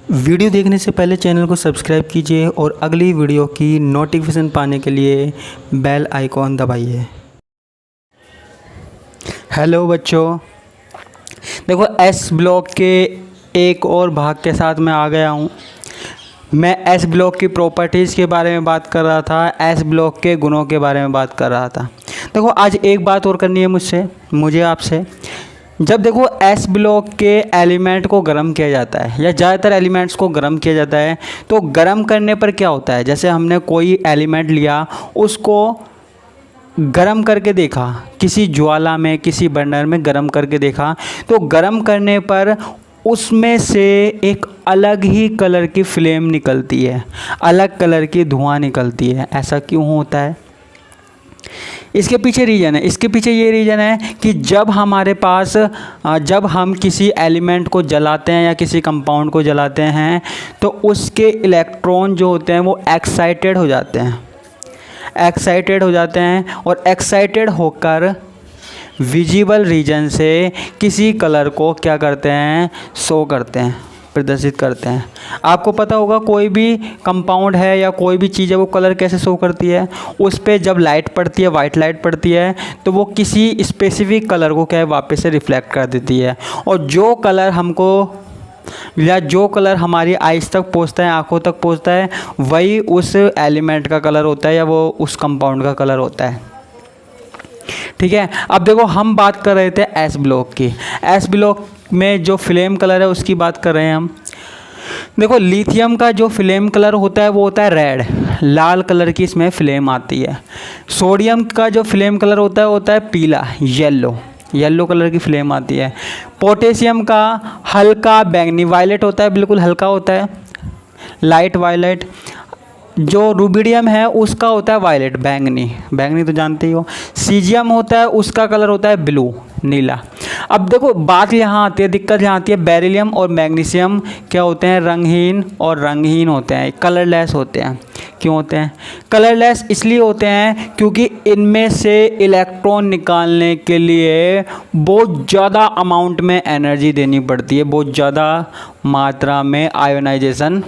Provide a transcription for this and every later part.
Video देखने से पहले चैनल को सब्सक्राइब कीजिए और अगली वीडियो की नोटिफिकेशन पाने के लिए बेल आइकॉन दबाइए। हेलो बच्चों, देखो एस ब्लॉक के एक और भाग के साथ मैं आ गया हूँ। मैं एस ब्लॉक की प्रॉपर्टीज़ के बारे में बात कर रहा था, एस ब्लॉक के गुणों के बारे में बात कर रहा था। देखो आज एक बात और करनी है मुझे आपसे। जब देखो एस ब्लॉक के एलिमेंट को गर्म किया जाता है या ज़्यादातर एलिमेंट्स को गर्म किया जाता है, तो गर्म करने पर क्या होता है, जैसे हमने कोई एलिमेंट लिया, उसको गर्म करके देखा, किसी ज्वाला में, किसी बर्नर में गर्म करके देखा, तो गर्म करने पर उसमें से एक अलग ही कलर की फ्लेम निकलती है, अलग कलर की धुआं निकलती है। ऐसा क्यों होता है? इसके पीछे रीज़न है, इसके पीछे ये रीज़न है कि जब हम किसी एलिमेंट को जलाते हैं या किसी कंपाउंड को जलाते हैं, तो उसके इलेक्ट्रॉन जो होते हैं वो एक्साइटेड हो जाते हैं और एक्साइटेड होकर विजिबल रीजन से किसी कलर को क्या करते हैं, शो करते हैं, प्रदर्शित करते हैं। आपको पता होगा कोई भी कंपाउंड है या कोई भी चीज़ है वो कलर कैसे शो करती है, उस पर जब लाइट पड़ती है, वाइट लाइट पड़ती है, तो वो किसी स्पेसिफिक कलर को क्या है, वापस से रिफ्लेक्ट कर देती है। और जो कलर हमारी आइज़ तक पहुंचता है, आंखों तक पहुंचता है, वही उस एलिमेंट का कलर होता है या वो उस कंपाउंड का कलर होता है। ठीक है, अब देखो हम बात कर रहे थे एस ब्लॉक की। एस ब्लॉक में जो फ्लेम कलर है उसकी बात कर रहे हैं हम। देखो लिथियम का जो फ्लेम कलर होता है वो होता है रेड, लाल कलर की इसमें फ्लेम आती है। सोडियम का जो फ्लेम कलर होता है पीला, येलो कलर की फ्लेम आती है। पोटेशियम का हल्का बैंगनी, वायलेट होता है, बिल्कुल हल्का होता है, लाइट वायलेट। जो रुबिडियम है उसका होता है वायलेट, बैंगनी तो जानते ही हो। सीजियम होता है, उसका कलर होता है ब्लू, नीला। अब देखो बात यहाँ आती है, दिक्कत यहाँ आती है, बेरिलियम और मैग्नीशियम क्या होते हैं, रंगहीन होते हैं, कलरलेस होते हैं। क्यों होते हैं कलरलेस? इसलिए होते हैं क्योंकि इनमें से इलेक्ट्रॉन निकालने के लिए बहुत ज़्यादा अमाउंट में एनर्जी देनी पड़ती है, बहुत ज़्यादा मात्रा में आयोनाइजेशन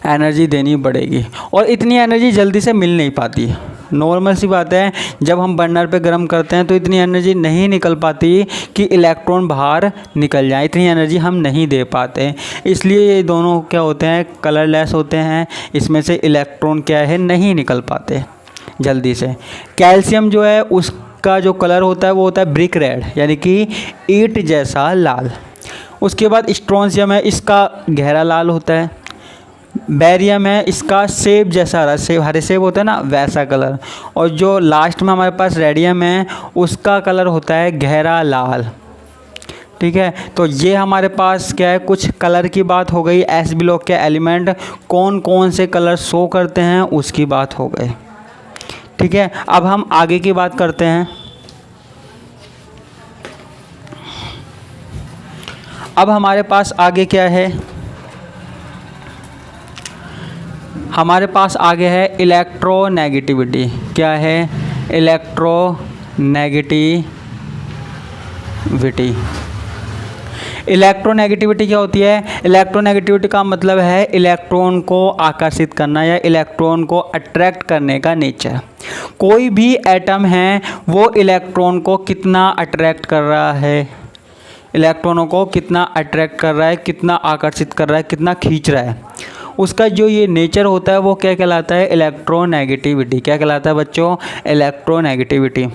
एनर्जी देनी पड़ेगी, और इतनी एनर्जी जल्दी से मिल नहीं पाती। नॉर्मल सी बात है, जब हम बर्नर पे गर्म करते हैं तो इतनी एनर्जी नहीं निकल पाती कि इलेक्ट्रॉन बाहर निकल जाए, इतनी एनर्जी हम नहीं दे पाते। इसलिए ये दोनों क्या होते हैं, कलरलेस होते हैं, इसमें से इलेक्ट्रॉन क्या है, नहीं निकल पाते जल्दी से। कैल्शियम जो है उसका जो कलर होता है वो होता है ब्रिक रेड, यानी कि ईंट जैसा लाल। उसके बाद स्ट्रोंशियम है, इसका गहरा लाल होता है। बेरियम है, इसका सेब जैसा हरे सेब होता है ना, वैसा कलर। और जो लास्ट में हमारे पास रेडियम है, उसका कलर होता है गहरा लाल। ठीक है, तो ये हमारे पास क्या है, कुछ कलर की बात हो गई। एस ब्लॉक के एलिमेंट कौन कौन से कलर शो करते हैं उसकी बात हो गई। ठीक है, अब हम आगे की बात करते हैं। अब हमारे पास आगे क्या है, हमारे पास आगे है इलेक्ट्रोनेगेटिविटी। क्या है? इलेक्ट्रोनेगेटिविटी क्या होती है? इलेक्ट्रोनेगेटिविटी का मतलब है इलेक्ट्रॉन को आकर्षित करना या इलेक्ट्रॉन को अट्रैक्ट करने का नेचर। कोई भी एटम है वो इलेक्ट्रॉन को कितना अट्रैक्ट कर रहा है, इलेक्ट्रॉनों को कितना अट्रैक्ट कर रहा है, कितना आकर्षित कर रहा है, कितना खींच रहा है, उसका जो ये नेचर होता है वो क्या कहलाता है, इलेक्ट्रोनेगेटिविटी। क्या कहलाता है बच्चों? इलेक्ट्रोनेगेटिविटी।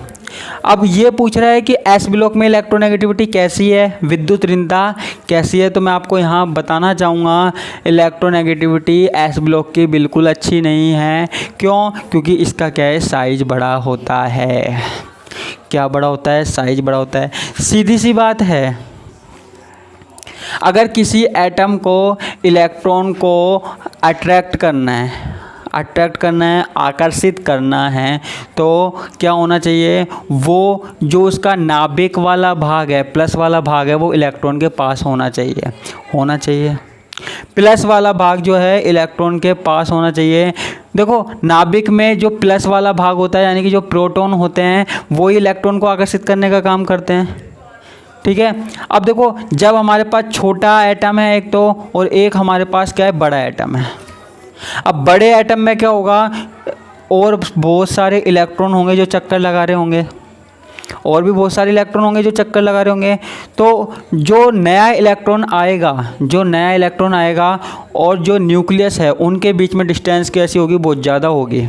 अब ये पूछ रहा है कि एस ब्लॉक में इलेक्ट्रोनेगेटिविटी कैसी है, विद्युत ऋणता कैसी है, तो मैं आपको यहाँ बताना चाहूँगा इलेक्ट्रोनेगेटिविटी एस ब्लॉक की बिल्कुल अच्छी नहीं है। क्यों? क्योंकि इसका क्या है, साइज बड़ा होता है। क्या बड़ा होता है? साइज बड़ा होता है। सीधी सी बात है, अगर किसी एटम को इलेक्ट्रॉन को अट्रैक्ट करना है, आकर्षित करना है, तो क्या होना चाहिए, वो जो उसका नाभिक वाला भाग है, प्लस वाला भाग है, वो इलेक्ट्रॉन के पास होना चाहिए। प्लस वाला भाग जो है इलेक्ट्रॉन के पास होना चाहिए। देखो नाभिक में जो प्लस वाला भाग होता है, यानी कि जो प्रोटॉन होते हैं, वो इलेक्ट्रॉन को आकर्षित करने का काम करते हैं। ठीक है। अब देखो जब हमारे पास छोटा एटम है एक तो, और एक हमारे पास क्या है, बड़ा एटम है। अब बड़े एटम में क्या होगा, और बहुत सारे इलेक्ट्रॉन होंगे जो चक्कर लगा रहे होंगे, और भी बहुत सारे इलेक्ट्रॉन होंगे जो चक्कर लगा रहे होंगे। तो जो नया इलेक्ट्रॉन आएगा और जो न्यूक्लियस है उनके बीच में डिस्टेंस कैसी होगी, बहुत ज़्यादा होगी।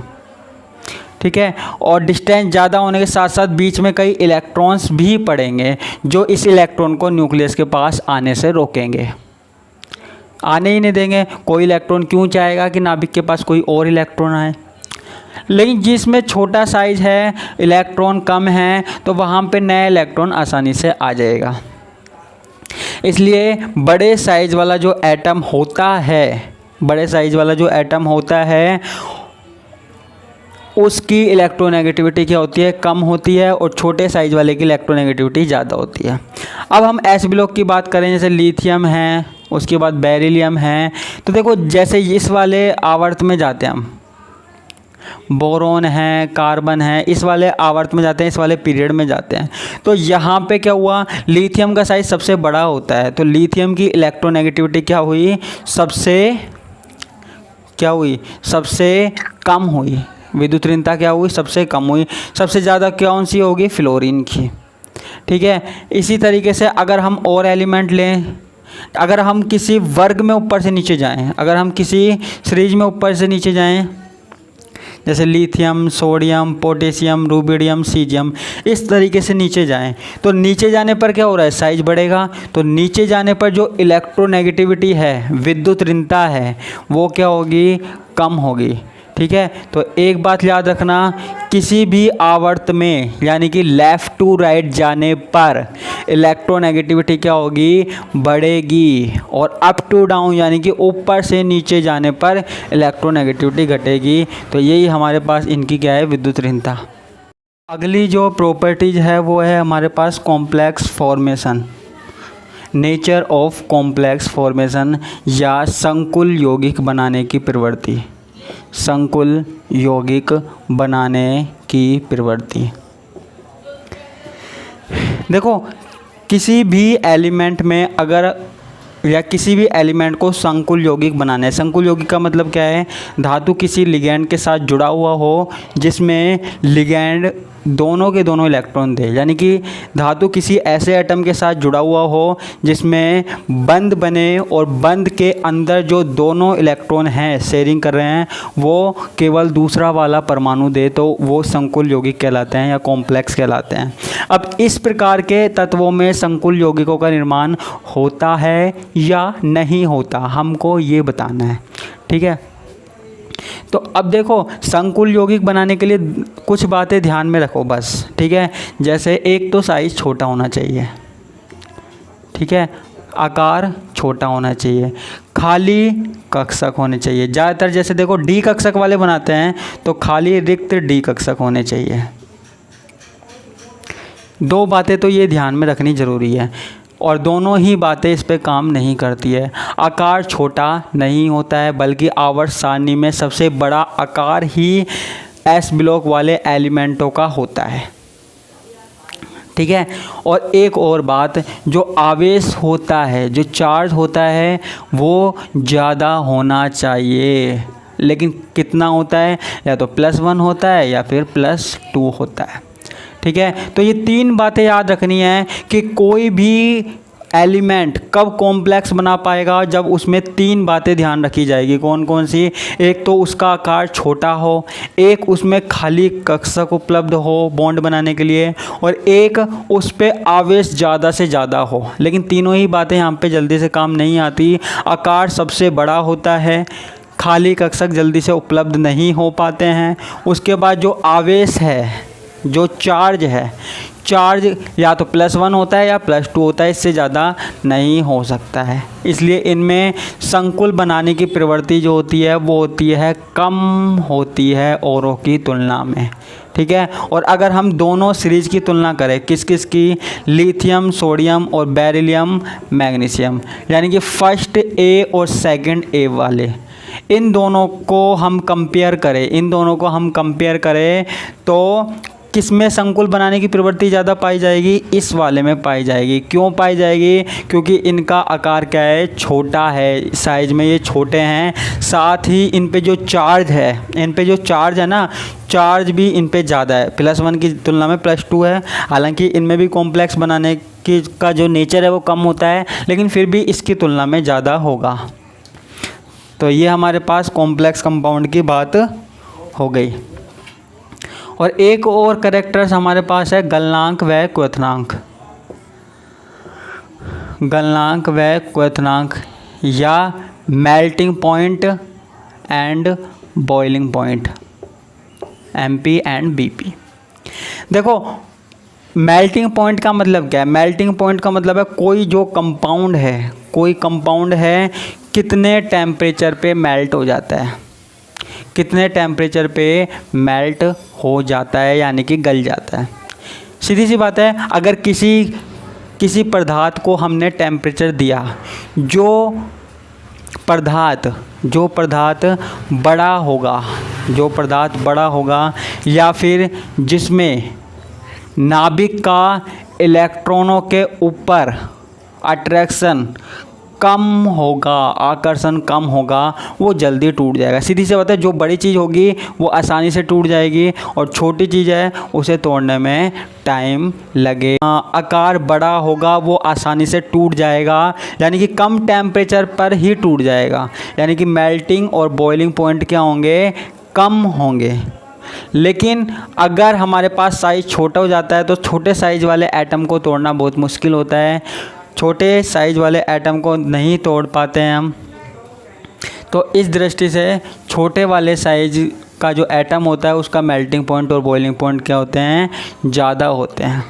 ठीक है। और डिस्टेंस ज़्यादा होने के साथ साथ बीच में कई इलेक्ट्रॉन्स भी पड़ेंगे जो इस इलेक्ट्रॉन को न्यूक्लियस के पास आने से रोकेंगे, आने ही नहीं देंगे। कोई इलेक्ट्रॉन क्यों चाहेगा कि नाभिक के पास कोई और इलेक्ट्रॉन आए। लेकिन जिसमें छोटा साइज है, इलेक्ट्रॉन कम है, तो वहाँ पे नया इलेक्ट्रॉन आसानी से आ जाएगा। इसलिए बड़े साइज वाला जो एटम होता है उसकी इलेक्ट्रोनेगेटिविटी क्या होती है, कम होती है, और छोटे साइज वाले की इलेक्ट्रोनेगेटिविटी ज़्यादा होती है। अब हम एस ब्लॉक की बात करें, जैसे लिथियम है, उसके बाद बेरिलियम है। तो देखो जैसे इस वाले आवर्त में जाते हैं हम, बोरोन है, कार्बन है, इस वाले आवर्त में जाते हैं, इस वाले पीरियड में जाते हैं। तो यहाँ पे क्या हुआ, लिथियम का साइज सबसे बड़ा होता है, तो लिथियम की इलेक्ट्रोनेगेटिविटी क्या हुई, सबसे कम हुई। विद्युत ऋणता क्या हुई, सबसे कम हुई। सबसे ज़्यादा कौन सी होगी, फ्लोरीन की। ठीक है। इसी तरीके से अगर हम और एलिमेंट लें, अगर हम किसी वर्ग में ऊपर से नीचे जाएं, अगर हम किसी सीरीज में ऊपर से नीचे जाएं, जैसे lithium, sodium, potassium, rubidium, caesium, इस तरीके से नीचे जाएं, तो नीचे जाने पर क्या हो रहा है, साइज बढ़ेगा। तो नीचे जाने पर जो इलेक्ट्रोनेगेटिविटी है, विद्युत ऋणता है, वो क्या होगी, कम होगी। ठीक है। तो एक बात याद रखना, किसी भी आवर्त में यानी कि लेफ़्ट टू राइट जाने पर इलेक्ट्रोनेगेटिविटी क्या होगी, बढ़ेगी, और अप टू डाउन यानी कि ऊपर से नीचे जाने पर इलेक्ट्रोनेगेटिविटी घटेगी। तो यही हमारे पास इनकी क्या है, विद्युत ऋणता। अगली जो प्रॉपर्टीज है वो है हमारे पास complex formation, nature of complex formation, या संकुल यौगिक बनाने की प्रवृत्ति। संकुल यौगिक बनाने की प्रवृत्ति। देखो किसी भी एलिमेंट में अगर, या किसी भी एलिमेंट को संकुल यौगिक बनाना है। संकुल यौगिक का मतलब क्या है, धातु किसी लिगैंड के साथ जुड़ा हुआ हो जिसमें लिगैंड दोनों के दोनों इलेक्ट्रॉन दे, यानी कि धातु किसी ऐसे एटम के साथ जुड़ा हुआ हो जिसमें बंध बने और बंध के अंदर जो दोनों इलेक्ट्रॉन हैं शेयरिंग कर रहे हैं वो केवल दूसरा वाला परमाणु दे, तो वो संकुल यौगिक कहलाते हैं या कॉम्प्लेक्स कहलाते हैं। अब इस प्रकार के तत्वों में संकुल यौगिकों का निर्माण होता है या नहीं होता, हमको ये बताना है। ठीक है। तो अब देखो संकुल यौगिक बनाने के लिए कुछ बातें ध्यान में रखो बस। ठीक है। जैसे एक तो साइज़ छोटा होना चाहिए। ठीक है। आकार छोटा होना चाहिए, खाली कक्षक होने चाहिए। ज़्यादातर जैसे देखो डी कक्षक वाले बनाते हैं तो खाली रिक्त डी कक्षक होने चाहिए। दो बातें तो ये ध्यान में रखनी ज़रूरी है, और दोनों ही बातें इस पे काम नहीं करती है। आकार छोटा नहीं होता है, बल्कि आवर्त सारणी में सबसे बड़ा आकार ही एस ब्लॉक वाले एलिमेंटों का होता है। ठीक है। और एक और बात, जो आवेश होता है, जो चार्ज होता है, वो ज़्यादा होना चाहिए। लेकिन कितना होता है, या तो +1 होता है या फिर +2 होता है। ठीक है। तो ये तीन बातें याद रखनी है कि कोई भी एलिमेंट कब कॉम्प्लेक्स बना पाएगा, जब उसमें तीन बातें ध्यान रखी जाएगी। कौन कौन सी, एक तो उसका आकार छोटा हो, एक उसमें खाली कक्षक उपलब्ध हो बॉन्ड बनाने के लिए, और एक उस पर आवेश ज़्यादा से ज़्यादा हो। लेकिन तीनों ही बातें यहाँ पे जल्दी से काम नहीं आती। आकार सबसे बड़ा होता है, खाली कक्षक जल्दी से उपलब्ध नहीं हो पाते हैं। उसके बाद जो आवेश है, जो चार्ज है, चार्ज या तो +1 होता है या +2 होता है, इससे ज़्यादा नहीं हो सकता है। इसलिए इनमें संकुल बनाने की प्रवृत्ति जो होती है वो होती है कम होती है औरों की तुलना में। ठीक है। और अगर हम दोनों सीरीज की तुलना करें, किस किस की, लिथियम, सोडियम और बेरिलियम, मैग्नीशियम, यानी कि फर्स्ट ए और सेकंड ए वाले, इन दोनों को हम कंपेयर करें तो किस में संकुल बनाने की प्रवृत्ति ज़्यादा पाई जाएगी? इस वाले में पाई जाएगी। क्यों पाई जाएगी? क्योंकि इनका आकार क्या है? छोटा है, साइज में ये छोटे हैं, साथ ही इन पे जो चार्ज है ना, चार्ज भी इन पे ज़्यादा है, +1 की तुलना में +2 है। हालांकि इनमें भी कॉम्प्लेक्स बनाने की का जो नेचर है वो कम होता है, लेकिन फिर भी इसकी तुलना में ज़्यादा होगा। तो ये हमारे पास कॉम्प्लेक्स कंपाउंड की बात हो गई। और एक और कैरेक्टर्स हमारे पास है गलनांक व क्वथनांक। गलनांक व क्वथनांक या melting point and boiling point, MP and BP। देखो मेल्टिंग पॉइंट का मतलब क्या है? मेल्टिंग पॉइंट का मतलब है कोई कंपाउंड है कितने टेम्परेचर पे मेल्ट हो जाता है, कितने टेम्परेचर पे मेल्ट हो जाता है, यानी कि गल जाता है। सीधी सी बात है, अगर किसी पदार्थ को हमने टेम्परेचर दिया, जो पदार्थ बड़ा होगा या फिर जिसमें नाभिक का इलेक्ट्रॉनों के ऊपर अट्रैक्शन कम होगा, आकर्षण कम होगा, वो जल्दी टूट जाएगा। सीधी सी बात है, जो बड़ी चीज़ होगी वो आसानी से टूट जाएगी और छोटी चीज़ है उसे तोड़ने में टाइम लगेगा। आकार बड़ा होगा वो आसानी से टूट जाएगा, यानी कि कम टेम्परेचर पर ही टूट जाएगा, यानी कि मेल्टिंग और बॉइलिंग पॉइंट क्या होंगे? कम होंगे। लेकिन अगर हमारे पास साइज़ छोटा हो जाता है तो छोटे साइज़ वाले एटम को तोड़ना बहुत मुश्किल होता है, छोटे साइज़ वाले एटम को नहीं तोड़ पाते हैं हम। तो इस दृष्टि से छोटे वाले साइज़ का जो एटम होता है उसका मेल्टिंग पॉइंट और बॉइलिंग पॉइंट क्या होते हैं? ज़्यादा होते हैं।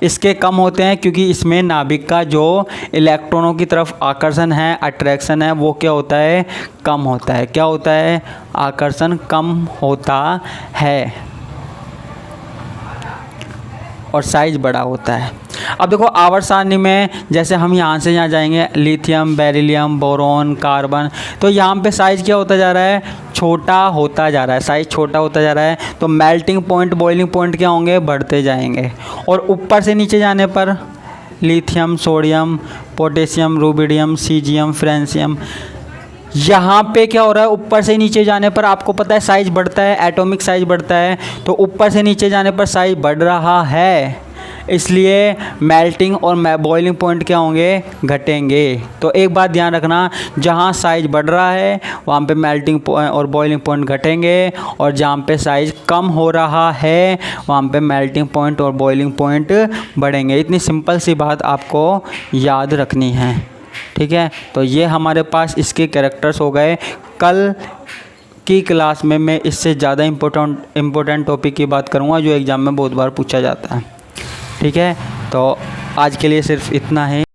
इसके कम होते हैं क्योंकि इसमें नाभिक का जो इलेक्ट्रॉनों की तरफ आकर्षण है, अट्रैक्शन है, वो क्या होता है? कम होता है। क्या होता है? आकर्षण कम होता है और साइज़ बड़ा होता है। अब देखो आवर्त सारणी में जैसे हम यहाँ से यहाँ जाएंगे, लिथियम, बेरिलियम, बोरॉन, कार्बन, तो यहाँ पे साइज़ क्या होता जा रहा है? छोटा होता जा रहा है, साइज़ छोटा होता जा रहा है। तो मेल्टिंग पॉइंट, बॉइलिंग पॉइंट क्या होंगे? बढ़ते जाएंगे। और ऊपर से नीचे जाने पर lithium, sodium, potassium, rubidium, caesium, francium, यहाँ पे क्या हो रहा है? ऊपर से नीचे जाने पर आपको पता है साइज़ बढ़ता है, एटॉमिक साइज़ बढ़ता है। तो ऊपर से नीचे जाने पर साइज़ बढ़ रहा है, इसलिए मेल्टिंग और बॉइलिंग पॉइंट क्या होंगे? घटेंगे। तो एक बात ध्यान रखना, जहाँ साइज़ बढ़ रहा है वहाँ पे मेल्टिंग और बॉइलिंग पॉइंट घटेंगे, और जहाँ पे साइज़ कम हो रहा है वहाँ पे मेल्टिंग पॉइंट और बॉइलिंग पॉइंट बढ़ेंगे। इतनी सिंपल सी बात आपको याद रखनी है, ठीक है। तो ये हमारे पास इसके कैरेक्टर्स हो गए। कल की क्लास में मैं इससे ज़्यादा इम्पोर्टेंट टॉपिक की बात करूँगा जो एग्ज़ाम में बहुत बार पूछा जाता है, ठीक है। तो आज के लिए सिर्फ इतना है।